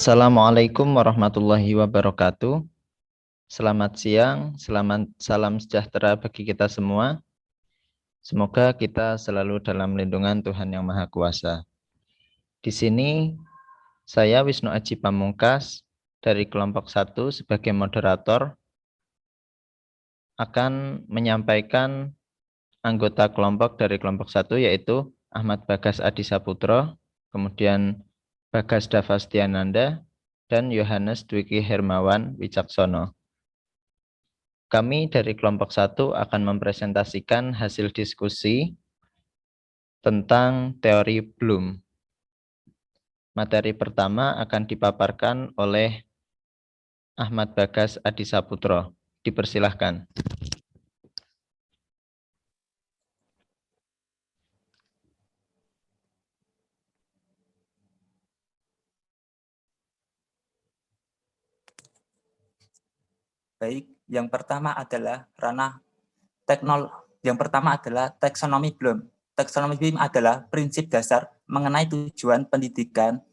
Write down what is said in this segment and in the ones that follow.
Assalamualaikum warahmatullahi wabarakatuh. Selamat siang, salam sejahtera bagi kita semua. Semoga kita selalu dalam lindungan Tuhan Yang Maha Kuasa. Di sini saya Wisnu Aji Pamungkas dari kelompok 1 sebagai moderator akan menyampaikan anggota kelompok dari kelompok 1 yaitu Ahmad Bagas Adi Saputro, kemudian Bagas Davastiananda, dan Yohanes Dwiki Hermawan Wicaksono. Kami dari kelompok 1 akan mempresentasikan hasil diskusi tentang teori Bloom. Materi pertama akan dipaparkan oleh Ahmad Bagas Adi Saputro. Dipersilahkan. Baik, yang pertama adalah ranah taksonomi Bloom. Taksonomi Bloom adalah prinsip dasar mengenai tujuan pendidikan.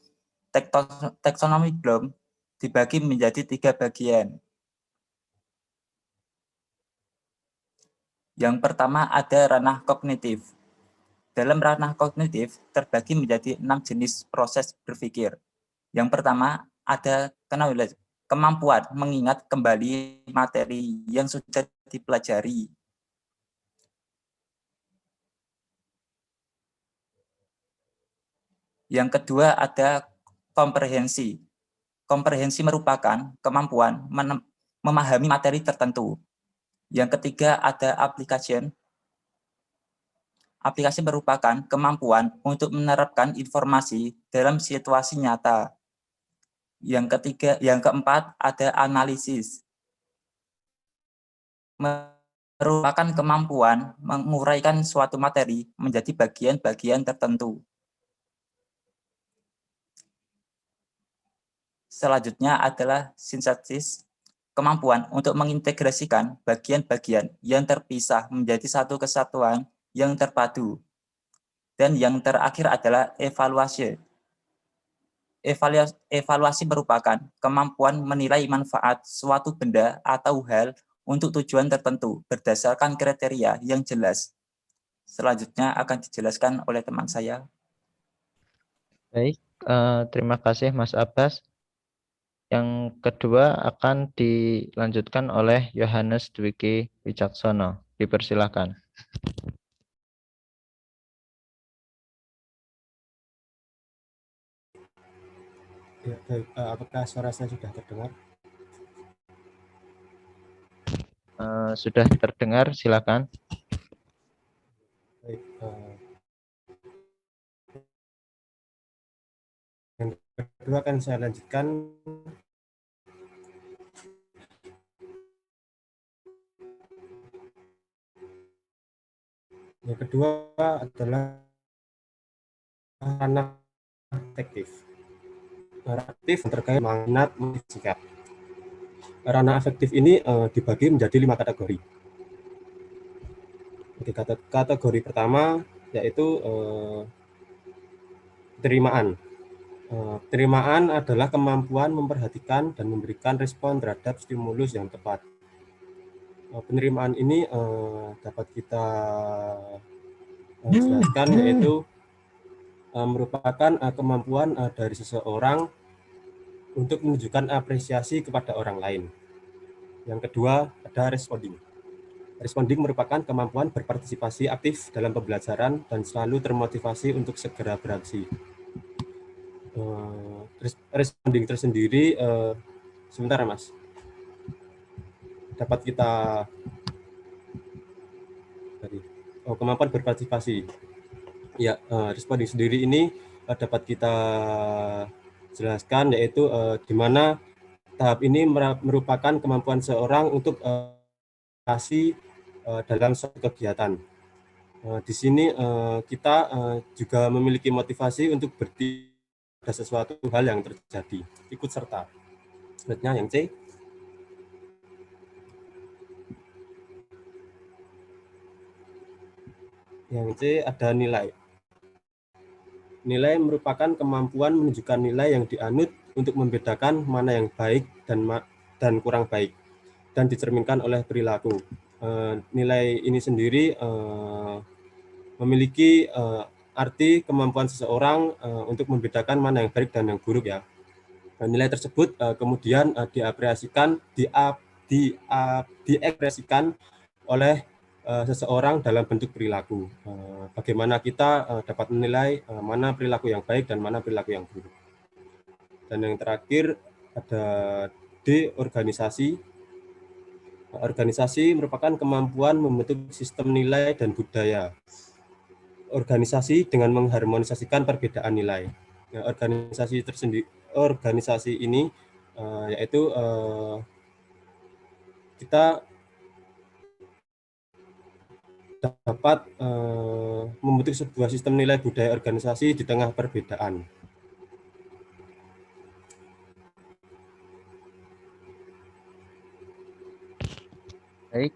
Taksonomi Bloom dibagi menjadi 3 bagian. Yang pertama ada ranah kognitif. Dalam ranah kognitif terbagi menjadi 6 jenis proses berpikir. Yang pertama ada knowledge, kemampuan mengingat kembali materi yang sudah dipelajari. Yang kedua ada komprehensi. Komprehensi merupakan kemampuan memahami materi tertentu. Yang ketiga ada application. Aplikasi merupakan kemampuan untuk menerapkan informasi dalam situasi nyata. Yang keempat ada analisis. Merupakan kemampuan menguraikan suatu materi menjadi bagian-bagian tertentu. Selanjutnya adalah sintesis, kemampuan untuk mengintegrasikan bagian-bagian yang terpisah menjadi satu kesatuan yang terpadu. Dan yang terakhir adalah evaluasi. Evaluasi merupakan kemampuan menilai manfaat suatu benda atau hal untuk tujuan tertentu berdasarkan kriteria yang jelas. Selanjutnya akan dijelaskan oleh teman saya. Baik, terima kasih Mas Abbas. Yang kedua akan dilanjutkan oleh Yohanes Dwiki Wicaksono. Dipersilakan. Ya, baik. Apakah suara saya sudah terdengar? Sudah terdengar, silakan. Baik. Yang kedua akan saya lanjutkan. Yang kedua adalah ranah afektif. Afektif terkait minat sikap. Ranah afektif ini dibagi menjadi 5 kategori. Kategori pertama yaitu penerimaan. Penerimaan adalah kemampuan memperhatikan dan memberikan respon terhadap stimulus yang tepat. Penerimaan ini dapat kita jelaskan yaitu merupakan kemampuan dari seseorang untuk menunjukkan apresiasi kepada orang lain. Yang kedua ada responding. Responding merupakan kemampuan berpartisipasi aktif dalam pembelajaran dan selalu termotivasi untuk segera beraksi. Responding tersendiri, sebentar ya Mas, dapat kita kemampuan berpartisipasi. Ya, responding sendiri ini dapat kita jelaskan yaitu di mana tahap ini merupakan kemampuan seorang untuk kasih dalam suatu kegiatan. Di sini kita juga memiliki motivasi untuk bertindak pada sesuatu hal yang terjadi, ikut serta. Selanjutnya yang C. Yang C ada nilai. Nilai merupakan kemampuan menunjukkan nilai yang dianut untuk membedakan mana yang baik dan kurang baik, dan dicerminkan oleh perilaku. Nilai ini sendiri memiliki arti kemampuan seseorang untuk membedakan mana yang baik dan yang buruk ya. Nilai tersebut kemudian diekspresikan oleh seseorang dalam bentuk perilaku. Bagaimana kita dapat menilai mana perilaku yang baik dan mana perilaku yang buruk. Dan yang terakhir ada D, organisasi. Organisasi merupakan kemampuan membentuk sistem nilai dan budaya. Organisasi dengan mengharmonisasikan perbedaan nilai. Organisasi ini yaitu kita dapat membentuk sebuah sistem nilai budaya organisasi di tengah perbedaan. Baik,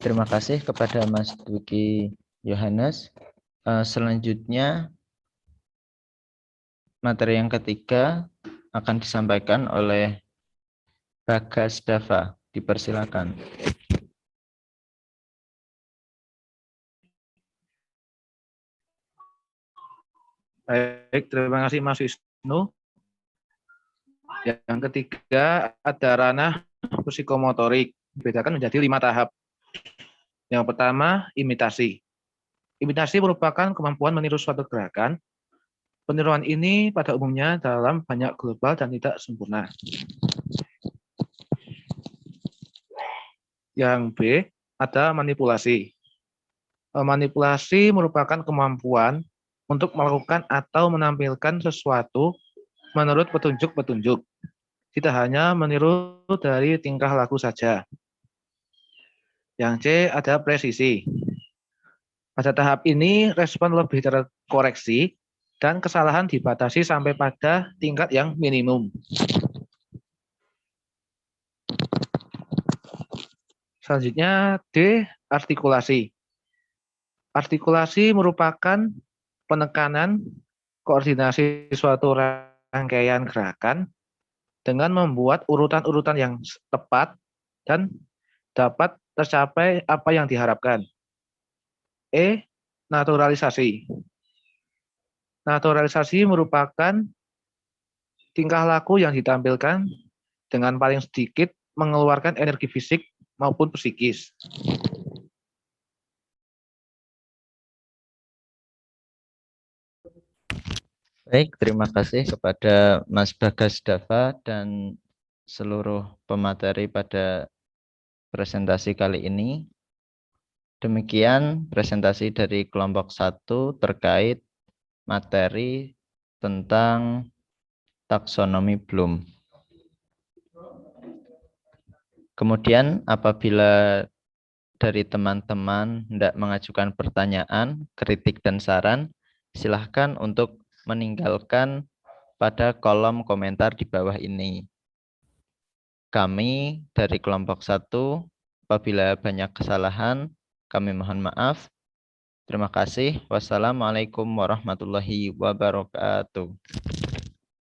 terima kasih kepada Mas Dwiki Yohanes. Selanjutnya, materi yang ketiga akan disampaikan oleh Bagas Dava. Dipersilakan. Baik, terima kasih Mas Wisnu. Yang ketiga ada ranah psikomotorik, dibedakan menjadi 5 tahap. Yang pertama, imitasi. Imitasi merupakan kemampuan meniru suatu gerakan. Peniruan ini pada umumnya dalam banyak global dan tidak sempurna. Yang B, ada manipulasi. Manipulasi merupakan kemampuan untuk melakukan atau menampilkan sesuatu menurut petunjuk-petunjuk. Tidak hanya meniru dari tingkah laku saja. Yang C, ada presisi. Pada tahap ini, respon lebih terkoreksi dan kesalahan dibatasi sampai pada tingkat yang minimum. Selanjutnya D, artikulasi. Artikulasi merupakan penekanan koordinasi suatu rangkaian gerakan dengan membuat urutan-urutan yang tepat dan dapat tercapai apa yang diharapkan. E, naturalisasi. Naturalisasi merupakan tingkah laku yang ditampilkan dengan paling sedikit mengeluarkan energi fisik maupun psikis. Baik, terima kasih kepada Mas Bagas Dava dan seluruh pemateri pada presentasi kali ini. Demikian presentasi dari kelompok 1 terkait materi tentang taksonomi Bloom. Kemudian apabila dari teman-teman hendak mengajukan pertanyaan, kritik dan saran, silahkan untuk meninggalkan pada kolom komentar di bawah ini. Kami dari kelompok 1, apabila banyak kesalahan, kami mohon maaf. Terima kasih. Wassalamualaikum warahmatullahi wabarakatuh.